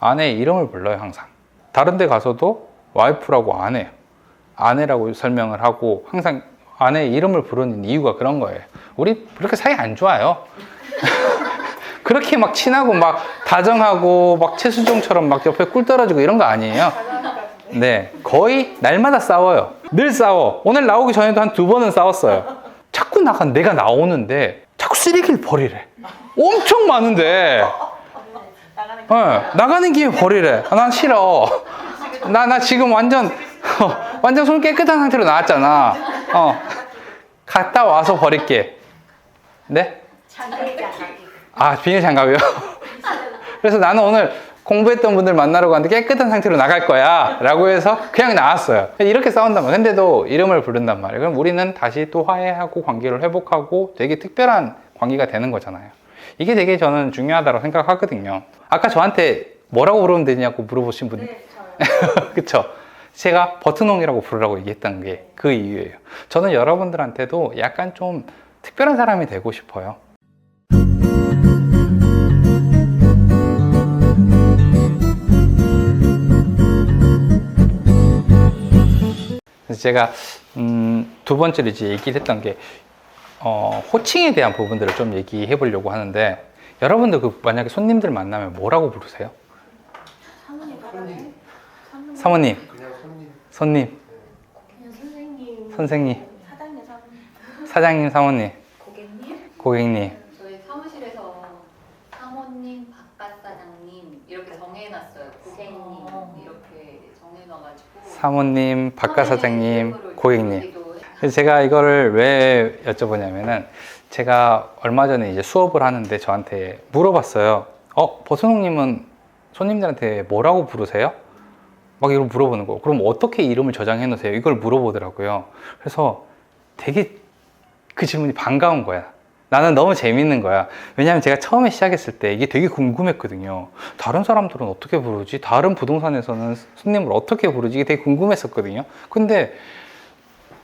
아내의 이름을 불러요, 항상. 다른 데 가서도 와이프라고 안 해요. 아내라고 설명을 하고 항상 아내의 이름을 부르는 이유가 그런 거예요. 우리 그렇게 사이 안 좋아요. 그렇게 막 친하고 막 다정하고 막 최수종처럼 막 옆에 꿀 떨어지고 이런 거 아니에요. 네, 거의 날마다 싸워요. 늘 싸워. 오늘 나오기 전에도 한 2번은 싸웠어요. 자꾸 내가 나오는데 자꾸 쓰레기를 버리래. 엄청 많은데 나가는 김에 버리래. 난 싫어. 나 지금 완전 손 깨끗한 상태로 나왔잖아. 갔다 와서 버릴게. 네? 비닐 장갑이요? 그래서 나는 오늘 공부했던 분들 만나러 갔는데 깨끗한 상태로 나갈 거야 라고 해서 그냥 나왔어요. 이렇게 싸운단 말이에요. 근데도 이름을 부른단 말이에요. 그럼 우리는 다시 또 화해하고 관계를 회복하고 되게 특별한 관계가 되는 거잖아요. 이게 되게 저는 중요하다고 생각하거든요. 아까 저한테 뭐라고 부르면 되냐고 물어보신 분. 네, 저요. 그쵸? 제가 버튼홍이라고 부르라고 얘기했던 게 그 이유예요. 저는 여러분들한테도 약간 좀 특별한 사람이 되고 싶어요. 그래서 제가 2번째로 이제 얘기를 했던 게 호칭에 대한 부분들을 좀 얘기해 보려고 하는데, 여러분들 만약에 손님들 만나면 뭐라고 부르세요? 사모님. 그냥 손님. 그냥 선생님. 선생님. 사장님. 사장님, 사모님. 고객님. 저희 사무실에서 사모님, 바깥사장님 이렇게 정해놨어요. 고객님 이렇게 정해놔가지고 사모님, 바깥사장님, 이름으로 고객님. 부르기도 그래서 제가 이거를 왜 여쭤보냐면은, 제가 얼마 전에 이제 수업을 하는데 저한테 물어봤어요. 버선홍님은 손님들한테 뭐라고 부르세요? 막 이걸 물어보는 거. 그럼 어떻게 이름을 저장해 놓으세요? 이걸 물어보더라고요. 그래서 되게 그 질문이 반가운 거야. 나는 너무 재밌는 거야. 왜냐하면 제가 처음에 시작했을 때 이게 되게 궁금했거든요. 다른 사람들은 어떻게 부르지? 다른 부동산에서는 손님을 어떻게 부르지? 이게 되게 궁금했었거든요. 근데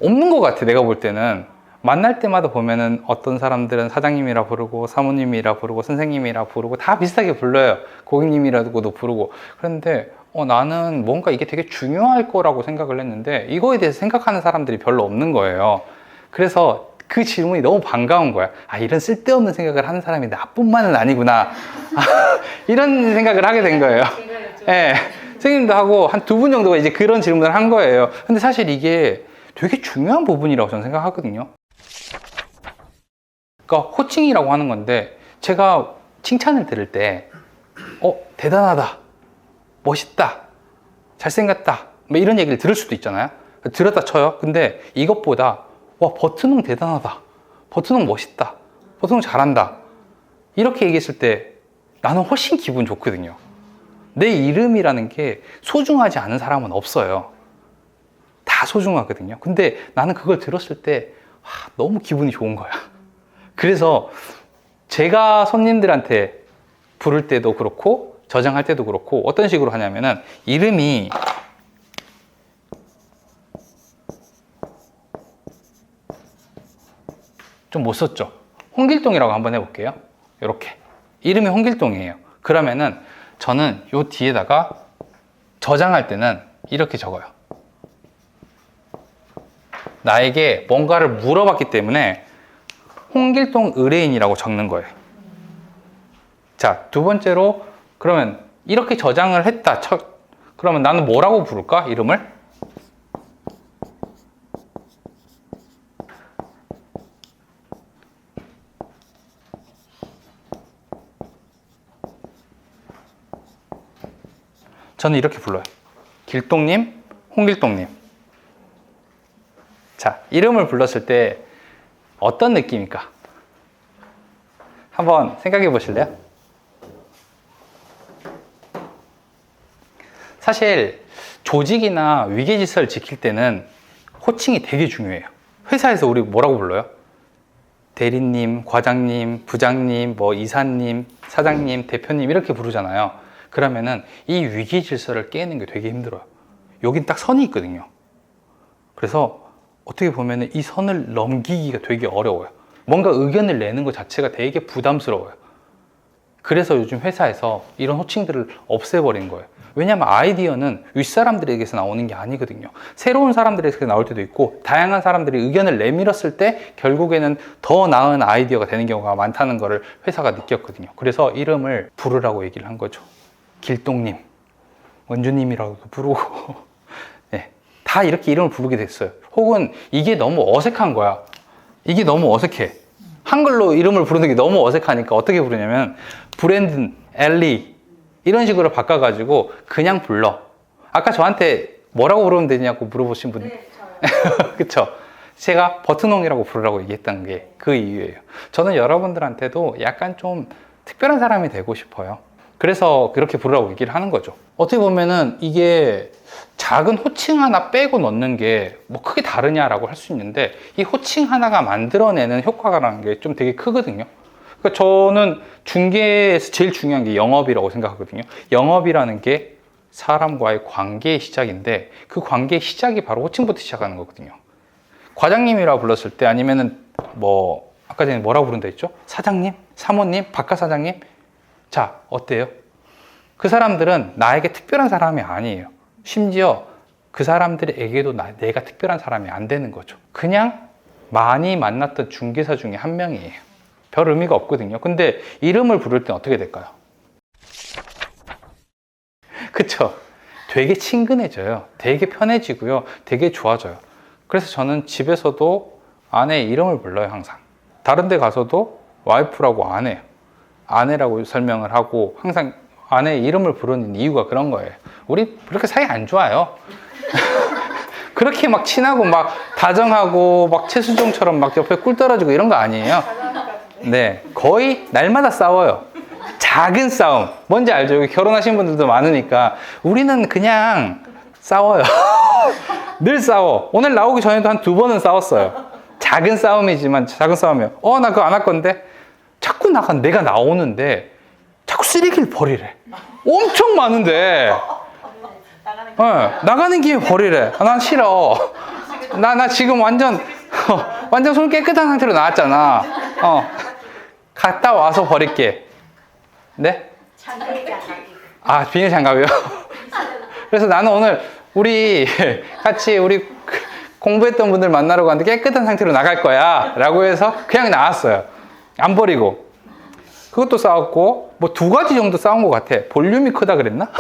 없는 것 같아, 내가 볼 때는. 만날 때마다 보면은 어떤 사람들은 사장님이라 부르고 사모님이라 부르고 선생님이라 부르고 다 비슷하게 불러요. 고객님이라고도 부르고. 그런데 나는 뭔가 이게 되게 중요할 거라고 생각을 했는데 이거에 대해서 생각하는 사람들이 별로 없는 거예요. 그래서 그 질문이 너무 반가운 거야. 이런 쓸데없는 생각을 하는 사람이 나뿐만은 아니구나. 이런 생각을 하게 된 거예요. 네, 선생님도 하고 한 2분 정도가 이제 그런 질문을 한 거예요. 근데 사실 이게 되게 중요한 부분이라고 저는 생각하거든요. 그러니까 호칭이라고 하는 건데, 제가 칭찬을 들을 때 대단하다, 멋있다, 잘생겼다 뭐 이런 얘기를 들을 수도 있잖아요. 들었다 쳐요. 근데 이것보다 버튼홍 대단하다, 버튼홍 멋있다, 버튼홍 잘한다 이렇게 얘기했을 때 나는 훨씬 기분 좋거든요. 내 이름이라는 게 소중하지 않은 사람은 없어요. 다 소중하거든요. 근데 나는 그걸 들었을 때 너무 기분이 좋은 거야. 그래서 제가 손님들한테 부를 때도 그렇고 저장할 때도 그렇고 어떤 식으로 하냐면은, 이름이 좀 못 썼죠. 홍길동이라고 한번 해볼게요. 이렇게 이름이 홍길동이에요. 그러면은 저는 요 뒤에다가 저장할 때는 이렇게 적어요. 나에게 뭔가를 물어봤기 때문에 홍길동 의뢰인이라고 적는 거예요. 자, 2번째로, 그러면 이렇게 저장을 했다. 그러면 나는 뭐라고 부를까? 이름을? 저는 이렇게 불러요. 길동님, 홍길동님. 자, 이름을 불렀을 때 어떤 느낌일까? 한번 생각해 보실래요? 사실 조직이나 위계질서를 지킬 때는 호칭이 되게 중요해요. 회사에서 우리 뭐라고 불러요? 대리님, 과장님, 부장님, 이사님, 사장님, 대표님 이렇게 부르잖아요. 그러면은 이 위계질서를 깨는 게 되게 힘들어요. 여긴 딱 선이 있거든요. 그래서 어떻게 보면은 이 선을 넘기기가 되게 어려워요. 뭔가 의견을 내는 것 자체가 되게 부담스러워요. 그래서 요즘 회사에서 이런 호칭들을 없애버린 거예요. 왜냐하면 아이디어는 윗사람들에게서 나오는 게 아니거든요. 새로운 사람들에게서 나올 때도 있고 다양한 사람들이 의견을 내밀었을 때 결국에는 더 나은 아이디어가 되는 경우가 많다는 것을 회사가 느꼈거든요. 그래서 이름을 부르라고 얘기를 한 거죠. 길동님, 원주님이라고도 부르고 네, 다 이렇게 이름을 부르게 됐어요. 혹은 이게 너무 어색한 거야. 이게 너무 어색해. 한글로 이름을 부르는 게 너무 어색하니까 어떻게 부르냐면 브랜든, 엘리 이런 식으로 바꿔가지고 그냥 불러. 아까 저한테 뭐라고 부르면 되냐고 물어보신 분. 네, 저요. 그쵸? 제가 버튼홍이라고 부르라고 얘기했던 게 그 이유예요. 저는 여러분들한테도 약간 좀 특별한 사람이 되고 싶어요. 그래서 그렇게 부르라고 얘기를 하는 거죠. 어떻게 보면은 이게 작은 호칭 하나 빼고 넣는 게 뭐 크게 다르냐라고 할 수 있는데 이 호칭 하나가 만들어내는 효과라는 게 좀 되게 크거든요. 그러니까 저는 중개에서 제일 중요한 게 영업이라고 생각하거든요. 영업이라는 게 사람과의 관계의 시작인데 그 관계의 시작이 바로 호칭부터 시작하는 거거든요. 과장님이라고 불렀을 때 아니면은 뭐 아까 전에 뭐라고 부른다 했죠? 사장님, 사모님, 바깥 사장님. 자, 어때요? 그 사람들은 나에게 특별한 사람이 아니에요. 심지어 그 사람들에게도 내가 특별한 사람이 안 되는 거죠. 그냥 많이 만났던 중개사 중에 한 명이에요. 별 의미가 없거든요. 근데 이름을 부를 땐 어떻게 될까요? 그쵸? 되게 친근해져요. 되게 편해지고요. 되게 좋아져요. 그래서 저는 집에서도 아내의 이름을 불러요, 항상. 다른 데 가서도 와이프라고 안 해요. 아내라고 설명을 하고 항상 아내의 이름을 부르는 이유가 그런 거예요. 우리 그렇게 사이 안 좋아요. 그렇게 막 친하고 막 다정하고 막 최수종처럼 막 옆에 꿀 떨어지고 이런 거 아니에요. 네, 거의 날마다 싸워요. 작은 싸움. 뭔지 알죠? 여기 결혼하신 분들도 많으니까 우리는 그냥 싸워요. 늘 싸워. 오늘 나오기 전에도 한 2번은 싸웠어요. 작은 싸움이지만 작은 싸움이에요. 나 그거 안 할 건데 자꾸 내가 나오는데 자꾸 쓰레기를 버리래. 엄청 많은데 나가는 김에 버리래. 난 싫어. 나 지금 완전 손 깨끗한 상태로 나왔잖아. 갔다 와서 버릴게. 네? 아, 비닐 장갑이요? 그래서 나는 오늘 같이 우리 공부했던 분들 만나러 가는데 깨끗한 상태로 나갈 거야 라고 해서 그냥 나왔어요. 안 버리고. 그것도 싸웠고 뭐 2가지 정도 싸운 것 같아. 볼륨이 크다 그랬나?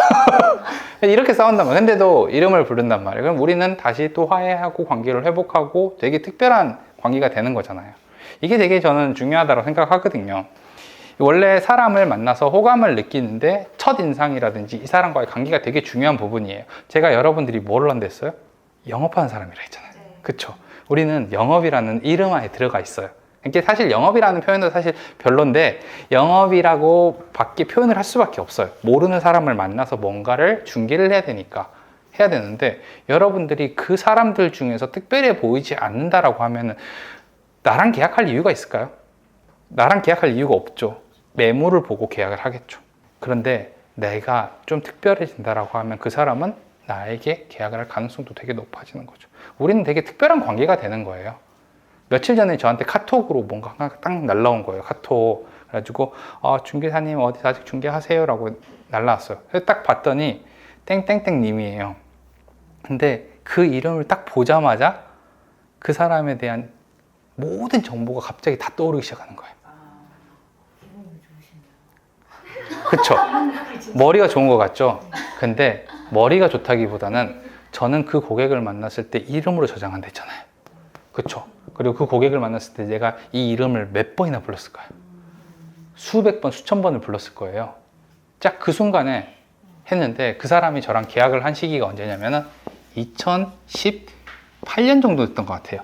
이렇게 싸운단 말이야. 근데도 이름을 부른단 말이에요. 그럼 우리는 다시 또 화해하고 관계를 회복하고 되게 특별한 관계가 되는 거잖아요. 이게 되게 저는 중요하다고 생각하거든요. 원래 사람을 만나서 호감을 느끼는데 첫인상이라든지 이 사람과의 관계가 되게 중요한 부분이에요. 제가 여러분들이 뭐를 한다 했어요? 영업하는 사람이라 했잖아요. 그쵸? 우리는 영업이라는 이름 안에 들어가 있어요. 이게 사실 영업이라는 표현도 사실 별론데 영업이라고 밖에 표현을 할 수밖에 없어요. 모르는 사람을 만나서 뭔가를 중개를 해야 되니까 해야 되는데 여러분들이 그 사람들 중에서 특별해 보이지 않는다라고 하면은 나랑 계약할 이유가 있을까요? 나랑 계약할 이유가 없죠. 매물을 보고 계약을 하겠죠. 그런데 내가 좀 특별해진다라고 하면 그 사람은 나에게 계약을 할 가능성도 되게 높아지는 거죠. 우리는 되게 특별한 관계가 되는 거예요. 며칠 전에 저한테 카톡으로 뭔가 딱 날라온 거예요. 카톡. 그래가지고 중개사님 어디 아직 중개하세요? 라고 날라왔어요. 그래서 딱 봤더니 땡땡땡 님이에요. 근데 그 이름을 딱 보자마자 그 사람에 대한 모든 정보가 갑자기 다 떠오르기 시작하는 거예요. 그쵸? 머리가 좋은 것 같죠? 근데 머리가 좋다기보다는 저는 그 고객을 만났을 때 이름으로 저장한다 했잖아요. 그쵸? 그리고 그 고객을 만났을 때 내가 이 이름을 몇 번이나 불렀을까요? 수백 번, 수천 번을 불렀을 거예요. 딱 그 순간에 했는데 그 사람이 저랑 계약을 한 시기가 언제냐면은 2018년 정도 됐던 것 같아요.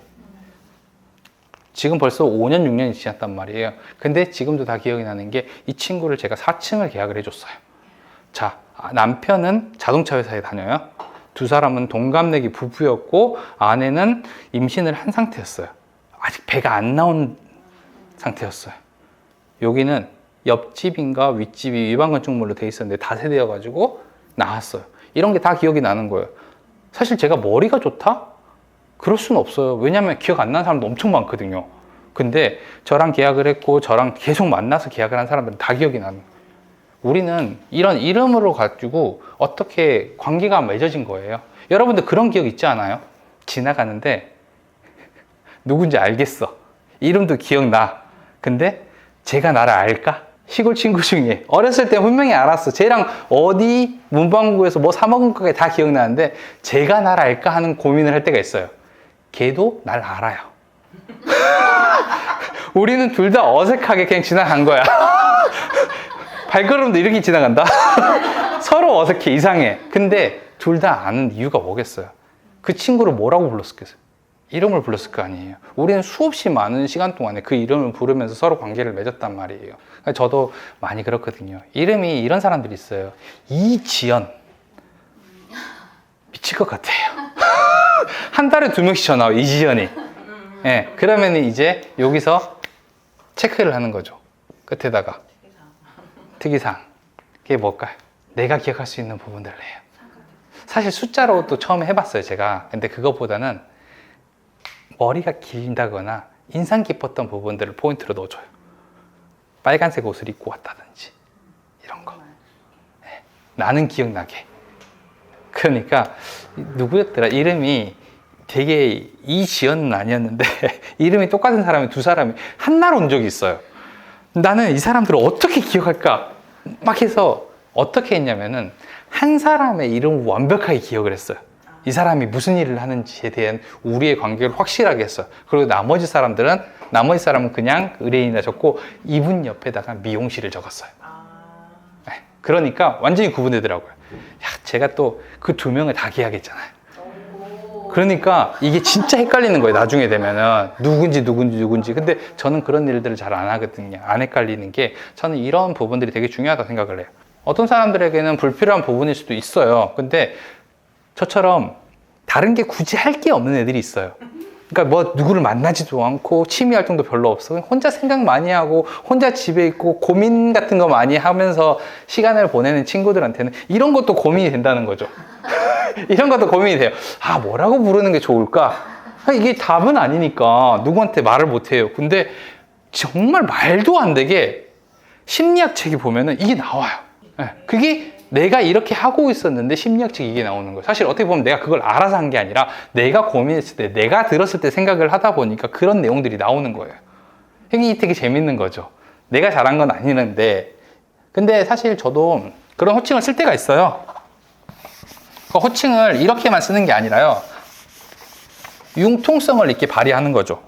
지금 벌써 5년, 6년이 지났단 말이에요. 근데 지금도 다 기억이 나는 게 이 친구를 제가 4층을 계약을 해줬어요. 자, 남편은 자동차 회사에 다녀요. 2사람은 동갑내기 부부였고 아내는 임신을 한 상태였어요. 아직 배가 안 나온 상태였어요. 여기는 옆집인가 윗집이 위반건축물로 돼 있었는데 다세대여가지고 나왔어요. 이런 게 다 기억이 나는 거예요. 사실 제가 머리가 좋다? 그럴 수는 없어요. 왜냐면 기억 안 나는 사람도 엄청 많거든요. 근데 저랑 계약을 했고 저랑 계속 만나서 계약을 한 사람들은 다 기억이 나는 거예요. 우리는 이런 이름으로 가지고 어떻게 관계가 맺어진 거예요. 여러분들 그런 기억 있지 않아요? 지나가는데 누군지 알겠어. 이름도 기억나. 근데 쟤가 나를 알까? 시골 친구 중에 어렸을 때 분명히 알았어. 쟤랑 어디 문방구에서 뭐 사 먹은 거가 다 기억나는데 쟤가 나를 알까 하는 고민을 할 때가 있어요. 걔도 날 알아요. 우리는 둘 다 어색하게 그냥 지나간 거야. 발걸음도 이렇게 지나간다. 서로 어색해, 이상해. 근데 둘 다 아는 이유가 뭐겠어요? 그 친구를 뭐라고 불렀겠어요? 이름을 불렀을 거 아니에요. 우리는 수없이 많은 시간 동안에 그 이름을 부르면서 서로 관계를 맺었단 말이에요. 저도 많이 그렇거든요. 이름이 이런 사람들이 있어요. 이지연. 미칠 것 같아요. 한 달에 2명씩 전화 와요, 이지연이. 예, 그러면 이제 여기서 체크를 하는 거죠. 끝에다가. 특이사항. 그게 뭘까요? 내가 기억할 수 있는 부분들을 해요. 사실 숫자로 또 처음에 해봤어요, 제가. 근데 그것보다는 머리가 길다거나 인상 깊었던 부분들을 포인트로 넣어줘요. 빨간색 옷을 입고 왔다든지 이런 거. 네. 나는 기억나게. 그러니까 누구였더라? 이름이 되게 이지연은 아니었는데 이름이 똑같은 사람이 두 사람이 한날 온 적이 있어요. 나는 이 사람들을 어떻게 기억할까? 막 해서 어떻게 했냐면은 한 사람의 이름을 완벽하게 기억을 했어요. 이 사람이 무슨 일을 하는지에 대한 우리의 관계를 확실하게 했어요. 그리고 나머지 사람은 그냥 의뢰인이라 적고 이분 옆에다가 미용실을 적었어요. 네, 그러니까 완전히 구분되더라고요. 야, 제가 또 그 2명을 다 계약했잖아요. 그러니까 이게 진짜 헷갈리는 거예요. 나중에 되면은 누군지. 근데 저는 그런 일들을 잘 안 하거든요. 안 헷갈리는 게 저는 이런 부분들이 되게 중요하다고 생각을 해요. 어떤 사람들에게는 불필요한 부분일 수도 있어요. 근데 저처럼 다른 게 굳이 할 게 없는 애들이 있어요. 그러니까 뭐 누구를 만나지도 않고 취미 활동도 별로 없어. 혼자 생각 많이 하고 혼자 집에 있고 고민 같은 거 많이 하면서 시간을 보내는 친구들한테는 이런 것도 고민이 된다는 거죠. 이런 것도 고민이 돼요. 아, 뭐라고 부르는 게 좋을까? 이게 답은 아니니까 누구한테 말을 못 해요. 근데 정말 말도 안 되게 심리학 책이 보면은 이게 나와요. 그게 내가 이렇게 하고 있었는데 심리학 책이 이게 나오는 거예요. 사실 어떻게 보면 내가 그걸 알아서 한 게 아니라 내가 고민했을 때, 내가 들었을 때 생각을 하다 보니까 그런 내용들이 나오는 거예요. 이게 되게 재밌는 거죠. 내가 잘한 건 아니는데. 근데 사실 저도 그런 호칭을 쓸 때가 있어요. 그 호칭을 이렇게만 쓰는 게 아니라요. 융통성을 이렇게 발휘하는 거죠.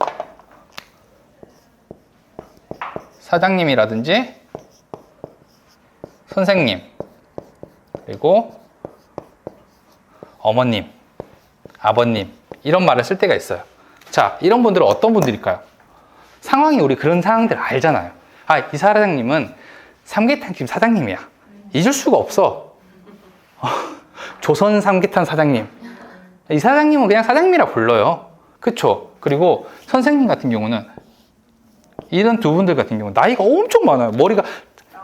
사장님이라든지 선생님, 그리고 어머님, 아버님 이런 말을 쓸 때가 있어요. 자, 이런 분들은 어떤 분들일까요? 상황이 우리 그런 상황들 알잖아요. 아, 이 사장님은 삼계탕집 사장님이야. 잊을 수가 없어. 조선 삼계탕 사장님. 이 사장님은 그냥 사장님이라 불러요. 그쵸? 그리고 선생님 같은 경우는 이런 두 분들 같은 경우는 나이가 엄청 많아요. 머리가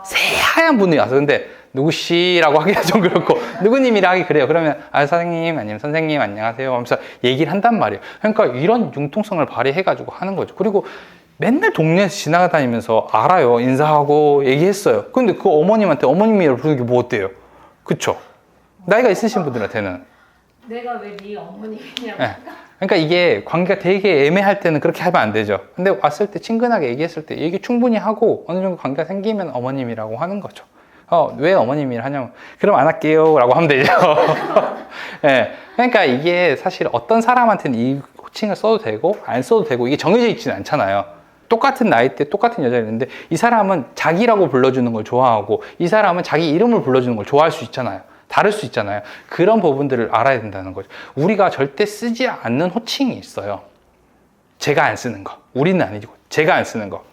새하얀 분이 와서 근데 누구씨라고 하기가 좀 그렇고 누구님이라 하기 그래요. 그러면 아, 사장님 아니면 선생님 안녕하세요 하면서 얘기를 한단 말이에요. 그러니까 이런 융통성을 발휘해가지고 하는 거죠. 그리고 맨날 동네에서 지나다니면서 알아요. 인사하고 얘기했어요. 근데 그 어머님한테 어머님이라고 부르는 게 뭐 어때요? 그쵸? 나이가 있으신 분들한테는 내가 왜 네 어머니냐고. 네. 그러니까 이게 관계가 되게 애매할 때는 그렇게 하면 안 되죠. 근데 왔을 때 친근하게 얘기했을 때 얘기 충분히 하고 어느 정도 관계가 생기면 어머님이라고 하는 거죠. 왜 어머님이라 하냐면 그럼 안 할게요 라고 하면 되죠. 네. 그러니까 이게 사실 어떤 사람한테는 이 호칭을 써도 되고 안 써도 되고 이게 정해져 있지는 않잖아요. 똑같은 나이대 똑같은 여자가 있는데 이 사람은 자기라고 불러주는 걸 좋아하고 이 사람은 자기 이름을 불러주는 걸 좋아할 수 있잖아요. 다를 수 있잖아요. 그런 부분들을 알아야 된다는 거죠. 우리가 절대 쓰지 않는 호칭이 있어요. 제가 안 쓰는 거. 우리는 아니고 제가 안 쓰는 거.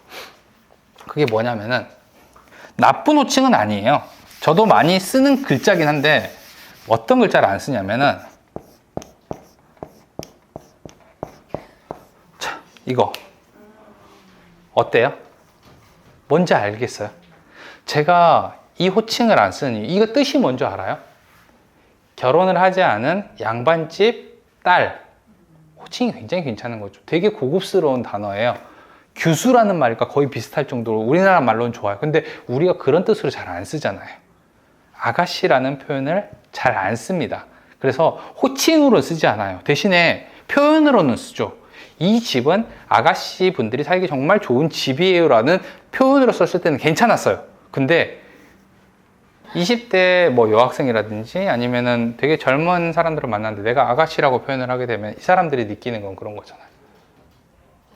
그게 뭐냐면은 나쁜 호칭은 아니에요. 저도 많이 쓰는 글자긴 한데 어떤 글자를 안 쓰냐면은 자, 이거 어때요? 뭔지 알겠어요? 제가 이 호칭을 안 쓰는 이유, 이거 뜻이 뭔지 알아요? 결혼을 하지 않은 양반집 딸. 호칭이 굉장히 괜찮은 거죠. 되게 고급스러운 단어예요. 규수라는 말과 거의 비슷할 정도로 우리나라 말로는 좋아요. 근데 우리가 그런 뜻으로 잘 안 쓰잖아요. 아가씨라는 표현을 잘 안 씁니다. 그래서 호칭으로 쓰지 않아요. 대신에 표현으로는 쓰죠. 이 집은 아가씨 분들이 살기 정말 좋은 집이에요 라는 표현으로 썼을 때는 괜찮았어요. 근데 20대 뭐 여학생이라든지 아니면은 되게 젊은 사람들을 만났는데 내가 아가씨라고 표현을 하게 되면 이 사람들이 느끼는 건 그런 거잖아요.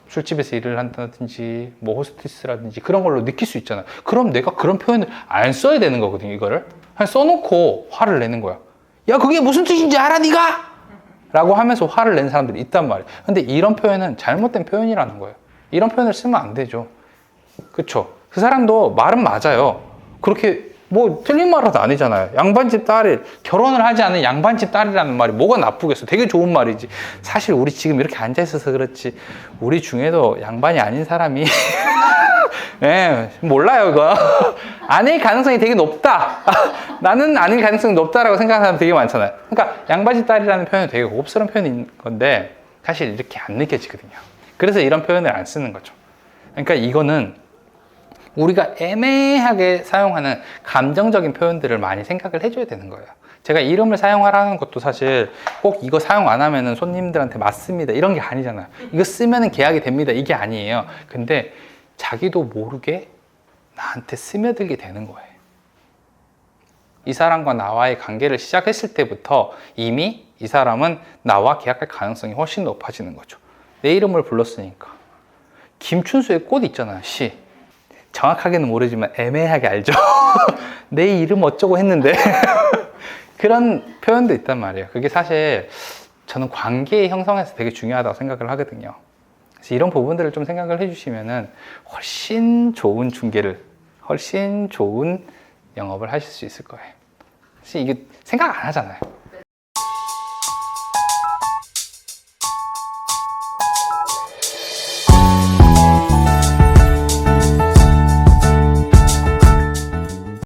술집에서 일을 한다든지 뭐 호스티스라든지 그런 걸로 느낄 수 있잖아요. 그럼 내가 그런 표현을 안 써야 되는 거거든요. 이거를 그냥 써놓고 화를 내는 거야. 야, 그게 무슨 뜻인지 알아 네가? 라고 하면서 화를 내는 사람들이 있단 말이에요. 근데 이런 표현은 잘못된 표현이라는 거예요. 이런 표현을 쓰면 안 되죠. 그쵸? 그 사람도 말은 맞아요. 그렇게 뭐 틀린 말은 아니잖아요. 양반집 딸이 결혼을 하지 않은 양반집 딸이라는 말이 뭐가 나쁘겠어. 되게 좋은 말이지. 사실 우리 지금 이렇게 앉아 있어서 그렇지 우리 중에도 양반이 아닌 사람이 네, 몰라요 그거. 아닐 가능성이 되게 높다. 나는 아닐 가능성이 높다라고 생각하는 사람 되게 많잖아요. 그러니까 양반집 딸이라는 표현은 되게 고급스러운 표현인 건데 사실 이렇게 안 느껴지거든요. 그래서 이런 표현을 안 쓰는 거죠. 그러니까 이거는 우리가 애매하게 사용하는 감정적인 표현들을 많이 생각을 해줘야 되는 거예요. 제가 이름을 사용하라는 것도 사실 꼭 이거 사용 안 하면은 손님들한테 맞습니다 이런 게 아니잖아요. 이거 쓰면은 계약이 됩니다 이게 아니에요. 근데 자기도 모르게 나한테 스며들게 되는 거예요. 이 사람과 나와의 관계를 시작했을 때부터 이미 이 사람은 나와 계약할 가능성이 훨씬 높아지는 거죠. 내 이름을 불렀으니까. 김춘수의 꽃 있잖아요, 시. 정확하게는 모르지만 애매하게 알죠. 내 이름 어쩌고 했는데 그런 표현도 있단 말이에요. 그게 사실 저는 관계 형성에서 되게 중요하다고 생각을 하거든요. 그래서 이런 부분들을 좀 생각을 해주시면은 훨씬 좋은 중개를, 훨씬 좋은 영업을 하실 수 있을 거예요. 사실 이게 생각 안 하잖아요.